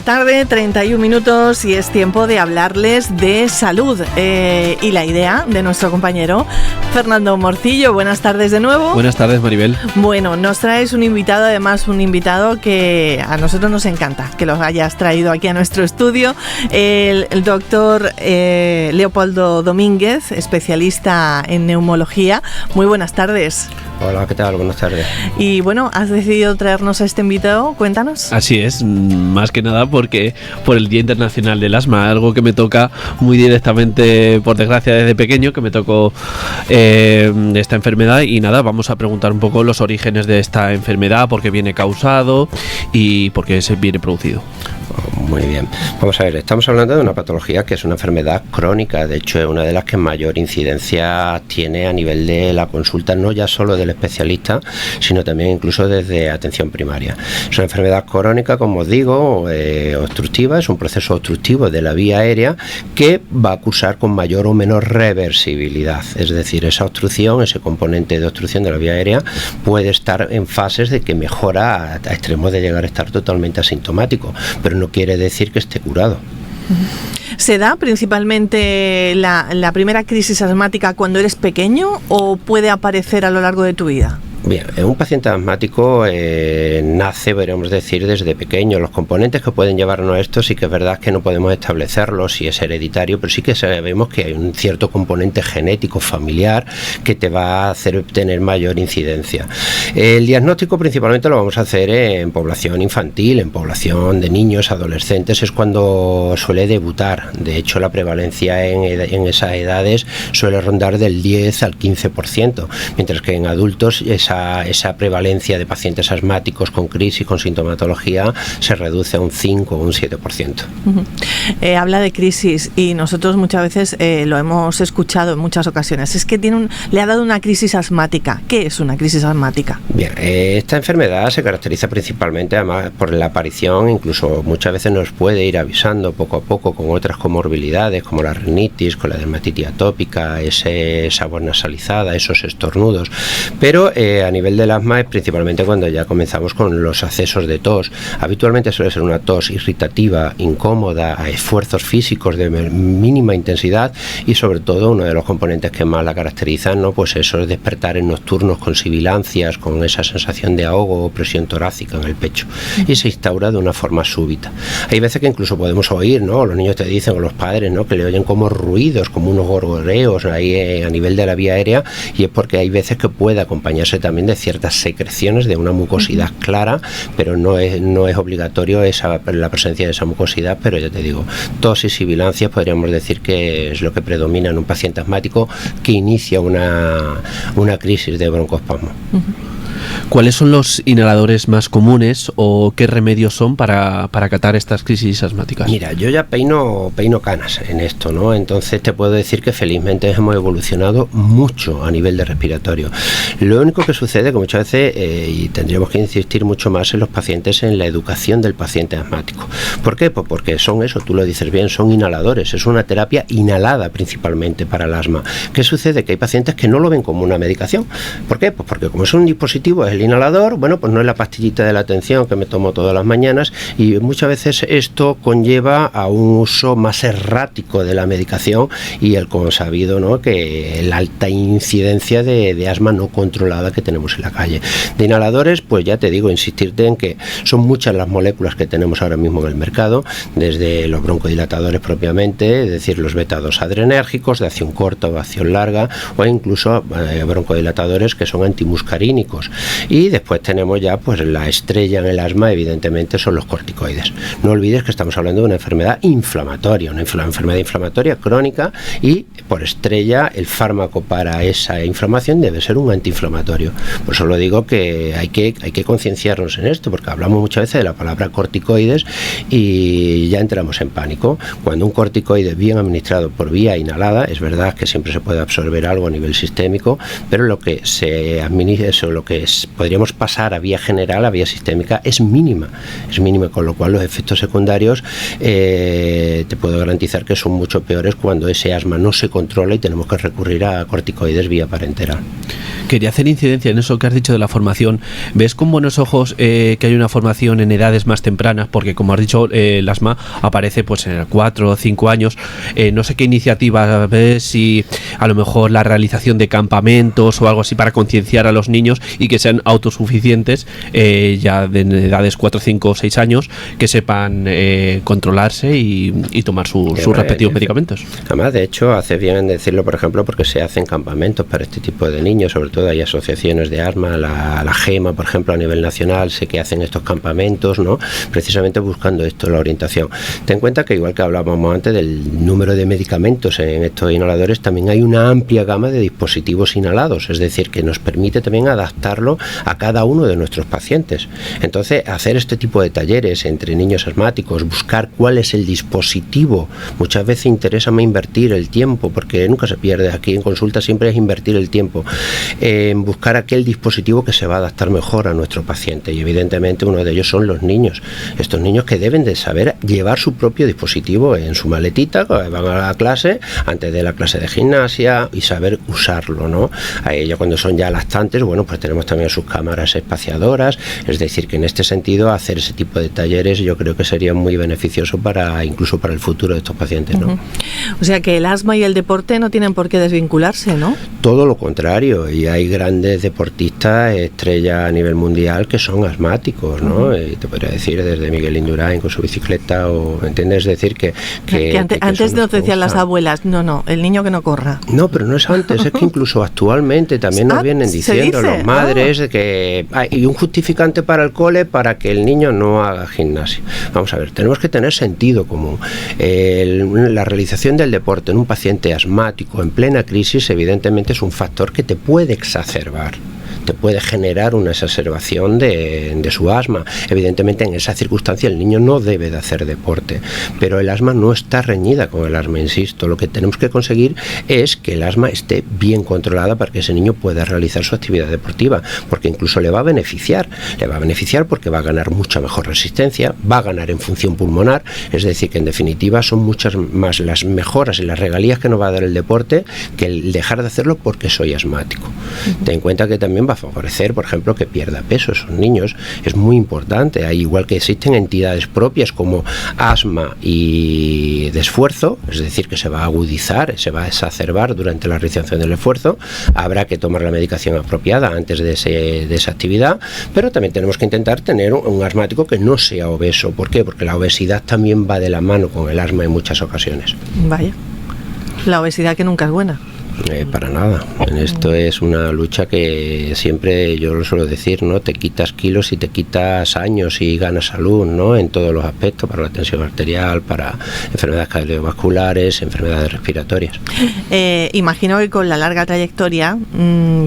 Tarde, 31 minutos y es tiempo de hablarles de salud y la idea de nuestro compañero Fernando Morcillo. Buenas tardes de nuevo. Buenas tardes, Maribel. Bueno, nos traes un invitado, además un invitado que a nosotros nos encanta que lo hayas traído aquí a nuestro estudio, el doctor Leopoldo Domínguez, especialista en neumología. Muy buenas tardes. Hola, ¿qué tal? Buenas tardes. Y bueno, ¿has decidido traernos a este invitado? Cuéntanos. Así es, más que nada porque por el Día Internacional del Asma, algo que me toca muy directamente, por desgracia, desde pequeño, que me tocó esta enfermedad. Y nada, vamos a preguntar un poco los orígenes de esta enfermedad, por qué viene causado y por qué se viene producido. Muy bien, vamos a ver, estamos hablando de una patología que es una enfermedad crónica, de hecho es una de las que mayor incidencia tiene a nivel de la consulta, no ya solo del especialista, sino también incluso desde atención primaria. Es una enfermedad crónica, como os digo, obstructiva, es un proceso obstructivo de la vía aérea que va a cursar con mayor o menor reversibilidad, es decir, esa obstrucción, ese componente de obstrucción de la vía aérea puede estar en fases de que mejora a extremos de llegar a estar totalmente asintomático, pero no quiere decir que esté curado. ¿Se da principalmente la primera crisis asmática cuando eres pequeño o puede aparecer a lo largo de tu vida? Bien, un paciente asmático nace, podríamos decir, desde pequeño. Los componentes que pueden llevarnos a esto sí que es verdad que no podemos establecerlo si es hereditario, pero sí que sabemos que hay un cierto componente genético familiar que te va a hacer tener mayor incidencia. El diagnóstico principalmente lo vamos a hacer en población infantil, en población de niños, adolescentes, es cuando suele debutar. De hecho, la prevalencia en esas edades suele rondar del 10 al 15%, mientras que en adultos esa prevalencia de pacientes asmáticos con crisis, con sintomatología, se reduce a un 5 o un 7%. Habla de crisis y nosotros muchas veces lo hemos escuchado en muchas ocasiones. Es que le ha dado una crisis asmática. ¿Qué es una crisis asmática? Bien, esta enfermedad se caracteriza principalmente además por la aparición, incluso muchas veces nos puede ir avisando poco a poco con otras comorbilidades como la rinitis, con la dermatitis atópica, ese sabor nasalizada, esos estornudos, pero a nivel del asma es principalmente cuando ya comenzamos con los accesos de tos. Habitualmente suele ser una tos irritativa, incómoda, a esfuerzos físicos de mínima intensidad y sobre todo uno de los componentes que más la caracterizan, ¿no? Pues eso es despertar en nocturnos con sibilancias, con esa sensación de ahogo o presión torácica en el pecho y se instaura de una forma súbita. Hay veces que incluso podemos oír, ¿no? Los niños te dicen o los padres, ¿no? Que le oyen como ruidos, como unos gorgoreos ahí a nivel de la vía aérea y es porque hay veces que puede acompañarse también de ciertas secreciones de una mucosidad clara, pero no es obligatorio la presencia de esa mucosidad, pero ya te digo, tos y sibilancias podríamos decir que es lo que predomina en un paciente asmático que inicia una crisis de broncoespasmo. ¿Cuáles son los inhaladores más comunes o qué remedios son para catar estas crisis asmáticas? Mira, yo ya peino canas en esto, ¿no? Entonces te puedo decir que felizmente hemos evolucionado mucho a nivel de respiratorio. Lo único que sucede que muchas veces, y tendríamos que insistir mucho más en los pacientes, en la educación del paciente asmático. ¿Por qué? Pues porque son eso, tú lo dices bien, son inhaladores, es una terapia inhalada principalmente para el asma. ¿Qué sucede? Que hay pacientes que no lo ven como una medicación. ¿Por qué? Pues porque como es un dispositivo, es el inhalador, bueno, pues no es la pastillita de la atención que me tomo todas las mañanas y muchas veces esto conlleva a un uso más errático de la medicación y el consabido, ¿no? Que la alta incidencia de asma no controlada que tenemos en la calle. De inhaladores, pues ya te digo, insistirte en que son muchas las moléculas que tenemos ahora mismo en el mercado, desde los broncodilatadores propiamente, es decir, los beta-2 adrenérgicos de acción corta o acción larga, o incluso broncodilatadores que son antimuscarínicos. Y después tenemos ya pues la estrella en el asma, evidentemente son los corticoides. No olvides que estamos hablando de una enfermedad inflamatoria, una enfermedad inflamatoria crónica y por estrella el fármaco para esa inflamación debe ser un antiinflamatorio. Por eso lo digo que hay que concienciarnos en esto, porque hablamos muchas veces de la palabra corticoides y ya entramos en pánico. Cuando un corticoide bien administrado por vía inhalada, es verdad que siempre se puede absorber algo a nivel sistémico, pero lo que se administra, eso, lo que podríamos pasar a vía general, a vía sistémica, es mínima, con lo cual los efectos secundarios te puedo garantizar que son mucho peores cuando ese asma no se controla y tenemos que recurrir a corticoides vía parenteral. Quería hacer incidencia en eso que has dicho de la formación. ¿Ves con buenos ojos que hay una formación en edades más tempranas? Porque como has dicho, el asma aparece pues en 4 o 5 años. No sé qué iniciativa ves, si a lo mejor la realización de campamentos o algo así para concienciar a los niños y que sean autosuficientes ya de edades 4, 5 o 6 años, que sepan controlarse y tomar sus respectivos medicamentos. Además, de hecho, hace bien en decirlo, por ejemplo, porque se hacen campamentos para este tipo de niños, sobre todo hay asociaciones de asma, la GEMA, por ejemplo, a nivel nacional, sé que hacen estos campamentos, ¿no? Precisamente buscando esto, la orientación. Ten en cuenta que, igual que hablábamos antes del número de medicamentos en estos inhaladores, también hay una amplia gama de dispositivos inhalados, es decir, que nos permite también adaptarlo a cada uno de nuestros pacientes. Entonces, hacer este tipo de talleres entre niños asmáticos, buscar cuál es el dispositivo, muchas veces interesa más invertir el tiempo, porque nunca se pierde aquí en consulta, siempre es invertir el tiempo en buscar aquel dispositivo que se va a adaptar mejor a nuestro paciente, y evidentemente uno de ellos son los niños, estos niños que deben de saber llevar su propio dispositivo en su maletita, van a la clase, antes de la clase de gimnasia, y saber usarlo, ¿no? A ellos, cuando son ya lactantes, bueno, pues tenemos también sus cámaras espaciadoras, es decir, que en este sentido hacer ese tipo de talleres yo creo que sería muy beneficioso incluso para el futuro de estos pacientes, ¿no? O sea que el asma y el deporte no tienen por qué desvincularse, ¿no? Todo lo contrario, y hay grandes deportistas, estrellas a nivel mundial, que son asmáticos, ¿no? Te podría decir desde Miguel Indurain con su bicicleta, o ¿entiendes? Es decir, que antes nos decían las abuelas, no, el niño que no corra. No, pero no es antes, es que incluso actualmente también nos vienen diciendo las madres que hay un justificante para el cole para que el niño no haga gimnasia. Vamos a ver, tenemos que tener sentido común. La realización del deporte en un paciente asmático en plena crisis evidentemente es un factor que te puede exacerbar, te puede generar una exacerbación de su asma. Evidentemente en esa circunstancia el niño no debe de hacer deporte, pero el asma no está reñida con el asma, insisto. Lo que tenemos que conseguir es que el asma esté bien controlada para que ese niño pueda realizar su actividad deportiva, porque incluso le va a beneficiar porque va a ganar mucha mejor resistencia, va a ganar en función pulmonar, es decir, que en definitiva son muchas más las mejoras y las regalías que nos va a dar el deporte que el dejar de hacerlo porque soy asmático. Ten en cuenta que también va a favorecer, por ejemplo, que pierda peso esos niños, es muy importante. Hay, igual que existen entidades propias como asma y de esfuerzo, es decir, que se va a agudizar, se va a exacerbar durante la realización del esfuerzo, habrá que tomar la medicación apropiada antes de esa actividad, pero también tenemos que intentar tener un asmático que no sea obeso. ¿Por qué? Porque la obesidad también va de la mano con el asma en muchas ocasiones. Vaya, la obesidad que nunca es buena. Para nada. Esto es una lucha que siempre yo lo suelo decir, ¿no? Te quitas kilos y te quitas años y ganas salud, ¿no? En todos los aspectos, para la tensión arterial, para enfermedades cardiovasculares, enfermedades respiratorias. Imagino que con la larga trayectoria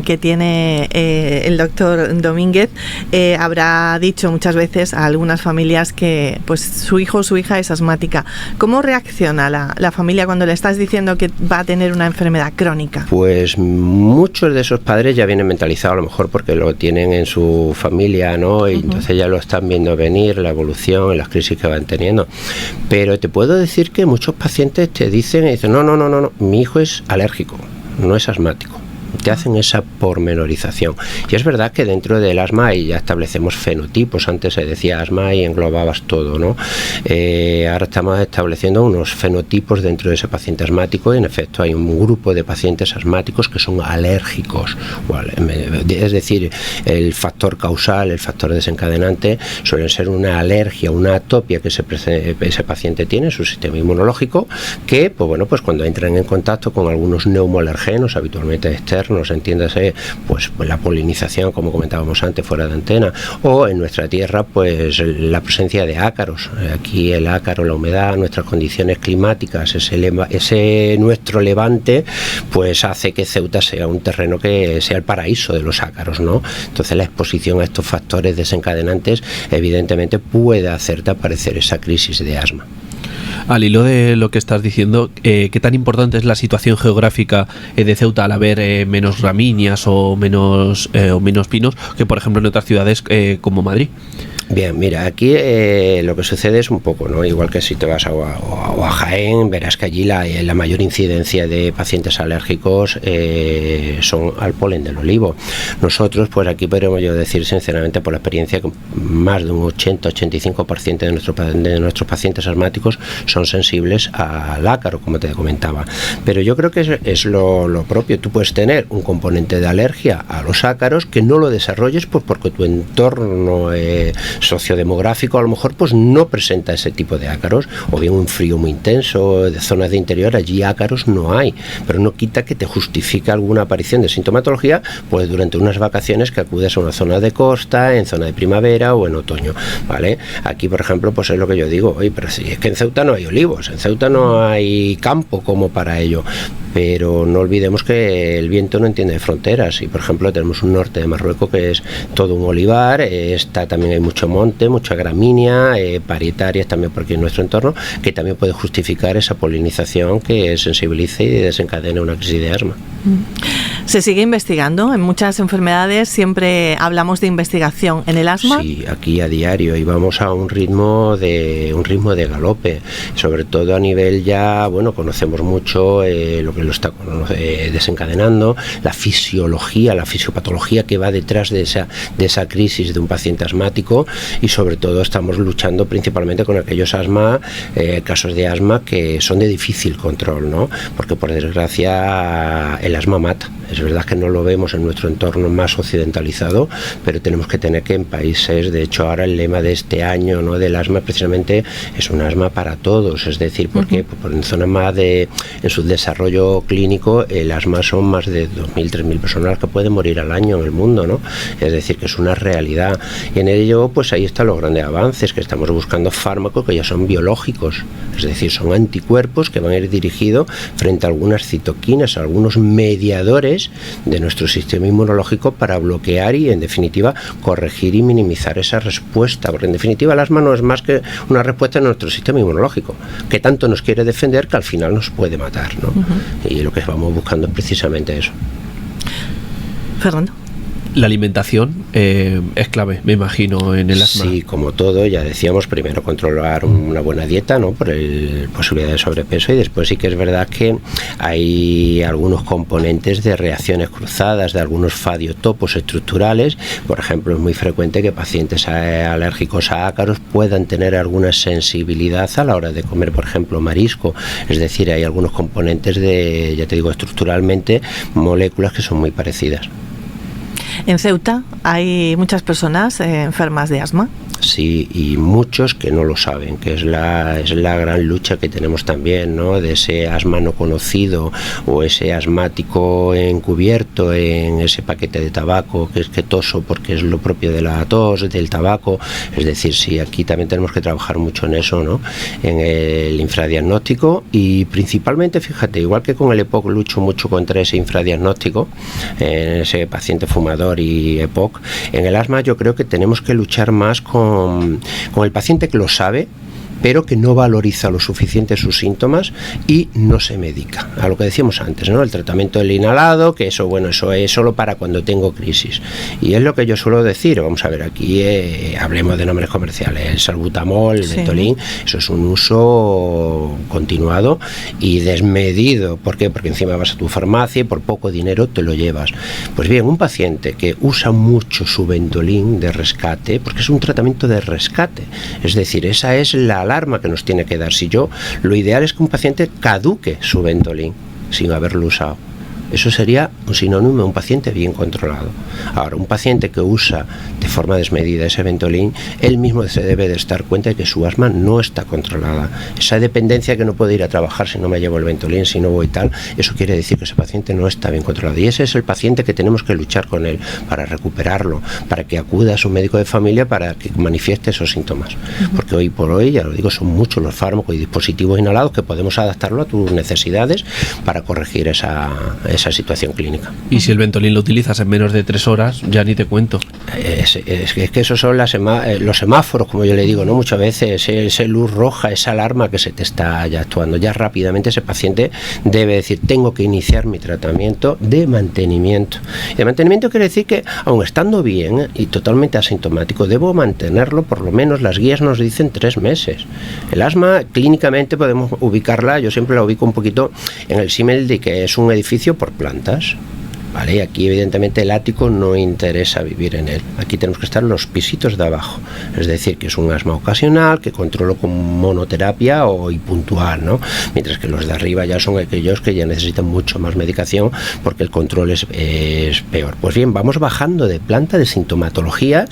que tiene el doctor Domínguez, habrá dicho muchas veces a algunas familias que pues su hijo o su hija es asmática. ¿Cómo reacciona la familia cuando le estás diciendo que va a tener una enfermedad crónica? Pues muchos de esos padres ya vienen mentalizados, a lo mejor porque lo tienen en su familia, ¿no? Y entonces ya lo están viendo venir, la evolución, las crisis que van teniendo. Pero te puedo decir que muchos pacientes te dicen, no, mi hijo es alérgico, no es asmático. Te hacen esa pormenorización. Y es verdad que dentro del asma ya establecemos fenotipos. Antes se decía asma y englobabas todo, ¿no? Ahora estamos estableciendo unos fenotipos dentro de ese paciente asmático, y en efecto hay un grupo de pacientes asmáticos que son alérgicos. Es decir, el factor causal, el factor desencadenante suele ser una alergia, una atopia que ese paciente tiene en su sistema inmunológico, que pues cuando entran en contacto con algunos neumoalergenos, habitualmente externos, entiéndase, pues la polinización, como comentábamos antes, fuera de antena, o en nuestra tierra, pues la presencia de ácaros. Aquí el ácaro, la humedad, nuestras condiciones climáticas, ese nuestro levante, pues hace que Ceuta sea un terreno que sea el paraíso de los ácaros, ¿no? Entonces la exposición a estos factores desencadenantes evidentemente puede hacerte aparecer esa crisis de asma. Al hilo de lo que estás diciendo, ¿qué tan importante es la situación geográfica de Ceuta al haber menos gramíneas o menos pinos que, por ejemplo, en otras ciudades como Madrid? Bien, mira, aquí lo que sucede es un poco, ¿no? Igual que si te vas a Jaén, verás que allí la mayor incidencia de pacientes alérgicos son al polen del olivo. Nosotros, pues aquí podemos yo decir sinceramente por la experiencia que más de un 80-85% de nuestros pacientes asmáticos son sensibles al ácaro, como te comentaba. Pero yo creo que es lo propio. Tú puedes tener un componente de alergia a los ácaros que no lo desarrolles pues porque tu entorno sociodemográfico a lo mejor pues no presenta ese tipo de ácaros, o bien un frío muy intenso de zonas de interior, allí ácaros no hay, pero no quita que te justifique alguna aparición de sintomatología pues durante unas vacaciones que acudes a una zona de costa, en zona de primavera o en otoño, ¿vale? Aquí por ejemplo pues es lo que yo digo, oye, pero si es que en Ceuta no hay olivos, en Ceuta no hay campo como para ello, pero no olvidemos que el viento no entiende de fronteras y por ejemplo tenemos un norte de Marruecos que es todo un olivar, también hay mucho monte, mucha gramínea, parietarias también por aquí en nuestro entorno, que también puede justificar esa polinización que sensibilice y desencadene una crisis de asma. ¿Se sigue investigando? En muchas enfermedades siempre hablamos de investigación. ¿En el asma? Sí, aquí a diario, y vamos a un ritmo de galope, sobre todo a nivel ya, bueno, conocemos mucho lo que lo está desencadenando, la fisiología, la fisiopatología que va detrás de esa crisis de un paciente asmático, y sobre todo estamos luchando principalmente con aquellos casos de asma que son de difícil control, ¿no? Porque por desgracia el asma mata. Es verdad que no lo vemos en nuestro entorno más occidentalizado, pero tenemos que tener que en países, de hecho ahora el lema de este año, ¿no?, del asma precisamente es un asma para todos, es decir, porque en zonas más en su desarrollo clínico el asma son más de 2.000, 3.000 personas que pueden morir al año en el mundo, ¿no? Es decir, que es una realidad, y en ello pues ahí están los grandes avances, que estamos buscando fármacos que ya son biológicos, es decir, son anticuerpos que van a ir dirigidos frente a algunas citoquinas, a algunos mediadores de nuestro sistema inmunológico para bloquear y en definitiva corregir y minimizar esa respuesta, porque en definitiva el asma no es más que una respuesta de nuestro sistema inmunológico, que tanto nos quiere defender que al final nos puede matar, ¿no? Y lo que vamos buscando es precisamente eso. Fernando. La alimentación es clave, me imagino, en el asma. Sí, como todo, ya decíamos, primero controlar una buena dieta, ¿no?, por posibilidad de sobrepeso, y después sí que es verdad que hay algunos componentes de reacciones cruzadas, de algunos fadiotopos estructurales. Por ejemplo, es muy frecuente que pacientes alérgicos a ácaros puedan tener alguna sensibilidad a la hora de comer, por ejemplo, marisco. Es decir, hay algunos componentes ya te digo, estructuralmente, moléculas que son muy parecidas. En Ceuta hay muchas personas enfermas de asma. Sí, y muchos que no lo saben, que es la gran lucha que tenemos también, ¿no?, de ese asma no conocido o ese asmático encubierto en ese paquete de tabaco que es quetoso porque es lo propio de la tos, del tabaco. Es decir, sí, aquí también tenemos que trabajar mucho en eso, ¿no?, en el infradiagnóstico, y principalmente, fíjate, igual que con el EPOC lucho mucho contra ese infradiagnóstico, en ese paciente fumador y EPOC, en el asma yo creo que tenemos que luchar más con el paciente que lo sabe, pero que no valoriza lo suficiente sus síntomas y no se medica. A lo que decíamos antes, ¿no?, el tratamiento del inhalado, que eso es solo para cuando tengo crisis. Y es lo que yo suelo decir, vamos a ver, aquí hablemos de nombres comerciales, el salbutamol, el Ventolin, eso es un uso continuado y desmedido. ¿Por qué? Porque encima vas a tu farmacia y por poco dinero te lo llevas. Pues bien, un paciente que usa mucho su Ventolin de rescate, porque es un tratamiento de rescate, es decir, esa es la alarma que nos tiene que dar. Lo ideal es que un paciente caduque su Ventolin sin haberlo usado. Eso sería un sinónimo de un paciente bien controlado. Ahora, un paciente que usa de forma desmedida ese Ventolin, él mismo se debe de estar cuenta de que su asma no está controlada. Esa dependencia, que no puedo ir a trabajar si no me llevo el Ventolin, si no voy tal, eso quiere decir que ese paciente no está bien controlado. Y ese es el paciente que tenemos que luchar con él para recuperarlo, para que acuda a su médico de familia para que manifieste esos síntomas. Porque hoy por hoy, ya lo digo, son muchos los fármacos y dispositivos inhalados que podemos adaptarlo a tus necesidades para corregir esa esa situación clínica. Y si el Ventolin lo utilizas en menos de 3 horas, ya ni te cuento. Es que esos son los semáforos, como yo le digo, ¿no? Muchas veces esa luz roja, esa alarma que se te está ya actuando. Ya rápidamente ese paciente debe decir, tengo que iniciar mi tratamiento de mantenimiento. Y de mantenimiento quiere decir que, aun estando bien y totalmente asintomático, debo mantenerlo, por lo menos las guías nos dicen 3 meses. El asma, clínicamente podemos ubicarla, yo siempre la ubico un poquito en el símil de que es un edificio por plantas. Vale, aquí evidentemente el ático no interesa vivir en él. Aquí tenemos que estar los pisitos de abajo. Es decir, que es un asma ocasional que controlo con monoterapia y puntual, ¿no? Mientras que los de arriba ya son aquellos que ya necesitan mucho más medicación porque el control es peor. Pues bien, vamos bajando de planta de sintomatología,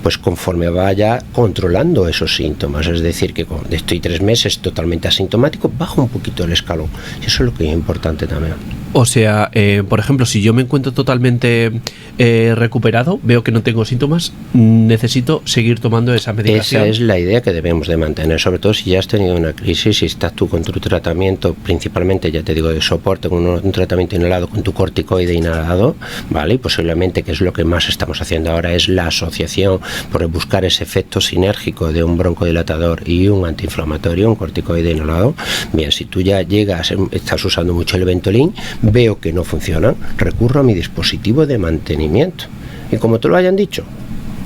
pues conforme vaya controlando esos síntomas. Es decir, que cuando estoy 3 meses totalmente asintomático, bajo un poquito el escalón. Y eso es lo que es importante también. O sea, por ejemplo, si yo me encuentro totalmente recuperado, veo que no tengo síntomas, necesito seguir tomando esa medicación. Esa es la idea que debemos de mantener, sobre todo si ya has tenido una crisis, si estás tú con tu tratamiento, principalmente, ya te digo, de soporte, con un tratamiento inhalado, con tu corticoide inhalado, ¿vale? Y posiblemente, que es lo que más estamos haciendo ahora, es la asociación por buscar ese efecto sinérgico de un broncodilatador y un antiinflamatorio, un corticoide inhalado. Bien, si tú ya estás usando mucho el Ventolin, veo que no funciona, recurro a mi dispositivo de mantenimiento. Y como te lo hayan dicho,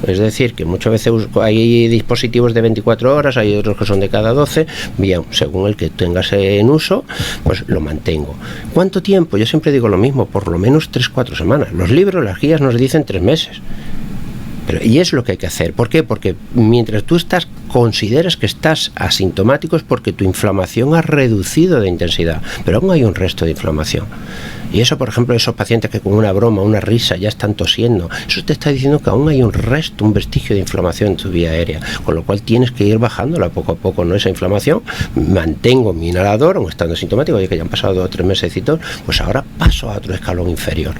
es decir, que muchas veces hay dispositivos de 24 horas, hay otros que son de cada 12, bien, según el que tengas en uso, pues lo mantengo. ¿Cuánto tiempo? Yo siempre digo lo mismo, por lo menos 3-4 semanas. Los libros, las guías nos dicen 3 meses. Y es lo que hay que hacer. ¿Por qué? Porque mientras tú consideras que estás asintomático es porque tu inflamación ha reducido de intensidad, pero aún hay un resto de inflamación. Y eso, por ejemplo, esos pacientes que con una broma, una risa ya están tosiendo, eso te está diciendo que aún hay un vestigio de inflamación en tu vía aérea, con lo cual tienes que ir bajándola poco a poco, ¿no? Esa inflamación, mantengo mi inhalador, aún estando asintomático, ya que ya han pasado 2 o 3 mesecitos, pues ahora paso a otro escalón inferior.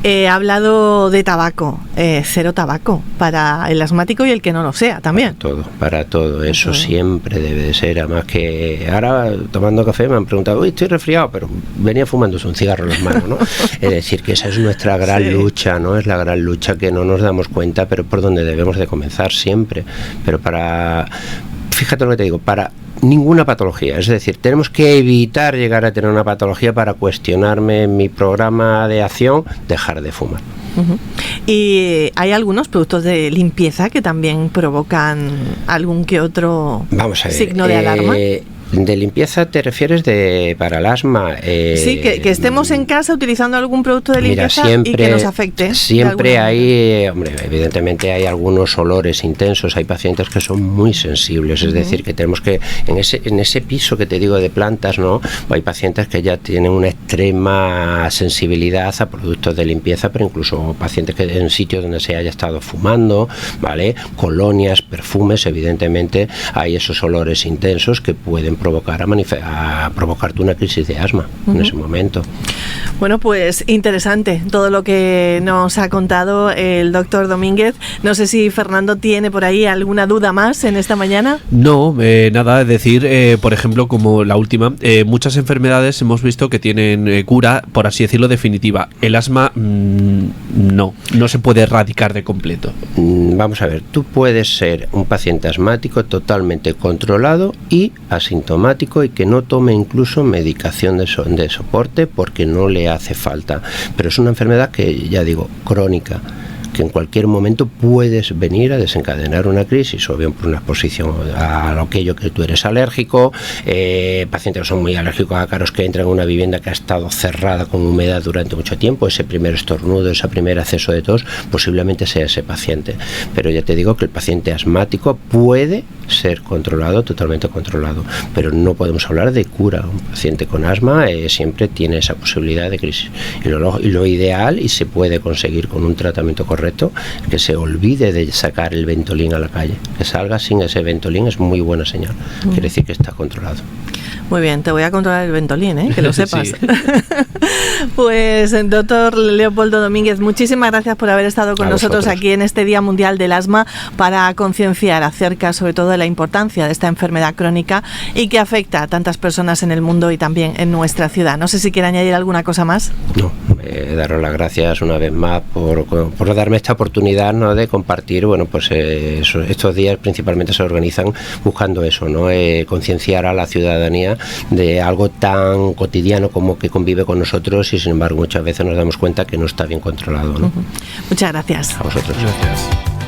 He hablado de tabaco, 0 tabaco para el asmático y el que no lo sea también. Para todo, eso siempre debe de ser. Además que ahora tomando café me han preguntado, uy, estoy resfriado, pero venía fumándose un cigarro en las manos, ¿no? Es decir, que esa es nuestra gran lucha, ¿no? Es la gran lucha que no nos damos cuenta, pero por donde debemos de comenzar siempre. Pero fíjate lo que te digo, para ninguna patología, es decir, tenemos que evitar llegar a tener una patología para cuestionarme en mi programa de acción, dejar de fumar. Y hay algunos productos de limpieza que también provocan algún que otro signo de alarma. ¿De limpieza te refieres para el asma? Sí, que estemos en casa utilizando algún producto de limpieza y que nos afecte. Siempre hay, evidentemente hay algunos olores intensos, hay pacientes que son muy sensibles, es decir, que tenemos que, en ese piso que te digo de plantas, ¿no? Hay pacientes que ya tienen una extrema sensibilidad a productos de limpieza, pero incluso pacientes que en sitios donde se haya estado fumando, ¿vale? Colonias, perfumes, evidentemente hay esos olores intensos que pueden a provocarte una crisis de asma en ese momento. Bueno, pues interesante todo lo que nos ha contado el doctor Domínguez. No sé si Fernando tiene por ahí alguna duda más en esta mañana. No, nada, es decir, por ejemplo, como la última, muchas enfermedades hemos visto que tienen cura, por así decirlo, definitiva. El asma no se puede erradicar de completo. Vamos a ver, tú puedes ser un paciente asmático totalmente controlado y asintomático y que no tome incluso medicación de soporte porque no le hace falta, pero es una enfermedad que, ya digo, crónica, que en cualquier momento puedes venir a desencadenar una crisis, o bien por una exposición a aquello que tú eres alérgico, pacientes que son muy alérgicos a ácaros que entran en una vivienda que ha estado cerrada con humedad durante mucho tiempo, ese primer estornudo, ese primer acceso de tos, posiblemente sea ese paciente. Pero ya te digo que el paciente asmático puede ser controlado, totalmente controlado, pero no podemos hablar de cura. Un paciente con asma siempre tiene esa posibilidad de crisis. Y lo ideal, y se puede conseguir con un tratamiento correcto, que se olvide de sacar el Ventolin a la calle, que salga sin ese Ventolin es muy buena señal, quiere decir que está controlado. Muy bien, te voy a controlar el Ventolin, que lo sepas. Sí. Pues, doctor Leopoldo Domínguez, muchísimas gracias por haber estado con nosotros aquí en este Día Mundial del Asma para concienciar acerca sobre todo de la importancia de esta enfermedad crónica y que afecta a tantas personas en el mundo y también en nuestra ciudad. No sé si quiere añadir alguna cosa más. No, daros las gracias una vez más por darme esta oportunidad, ¿no?, de compartir. Bueno, pues estos días principalmente se organizan buscando eso, ¿no?, concienciar a la ciudadanía de algo tan cotidiano como que convive con nosotros y sin embargo muchas veces nos damos cuenta que no está bien controlado, ¿no? Muchas gracias. A vosotros. Gracias.